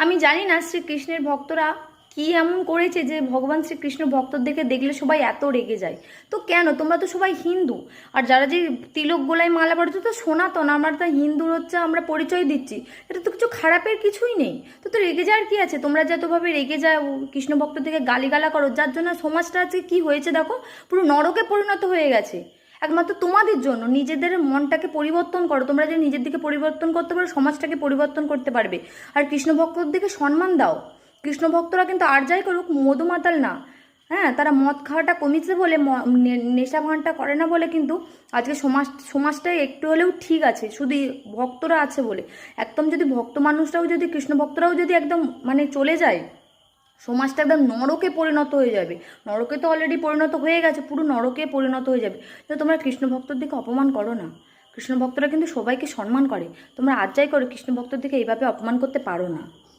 আমি জানি না শ্রীকৃষ্ণের ভক্তরা কি এমন করেছে যে ভগবান শ্রীকৃষ্ণ ভক্তদেরকে দেখলে সবাই এত রেগে যায়। তো কেন, তোমরা তো সবাই হিন্দু। আর যারা যে তিলক গোলায় মালা পড়েছে তো সনাতন, আমরা তো হিন্দুর হচ্ছে আমরা পরিচয় দিচ্ছি, এটা তো কিছু খারাপের কিছুই নেই। তো রেগে যাওয়ার কি আছে? তোমরা যতভাবে রেগে যাও, কৃষ্ণ ভক্তদেরকে গালিগালা করো, যার জন্য সমাজটা আজকে কি হয়েছে দেখো, পুরো নরকে পরিণত হয়ে গেছে। একমাত্র তোমাদের জন্য। নিজেদের মনটাকে পরিবর্তন করো, তোমরা যে নিজের দিকে পরিবর্তন করতে পারো, সমাজটাকে পরিবর্তন করতে পারবে। আর কৃষ্ণ ভক্তদেরকে সম্মান দাও। কৃষ্ণ ভক্তরা কিন্তু আর যাই করুক মধু মাতাল না। হ্যাঁ, তারা মদ খাওয়াটা কমিয়েছে বলে, নেশা ভানটা করে না বলে কিন্তু আজকে সমাজটাই একটু হলেও ঠিক আছে, শুধু ভক্তরা আছে বলে। একদম যদি ভক্ত মানুষরাও যদি, কৃষ্ণ ভক্তরাও যদি একদম মানে চলে যায়, সমাজটা একদম নরকে পরিণত হয়ে যাবে। নরকে তো অলরেডি পরিণত হয়ে গেছে, পুরো নরকে পরিণত হয়ে যাবে। তো তোমরা কৃষ্ণ ভক্তর দিকে অপমান করো না। কৃষ্ণ ভক্তরা কিন্তু সবাইকে সম্মান করে। তোমরা আর যাই করো, কৃষ্ণ ভক্তর দিকে এইভাবে অপমান করতে পারো না।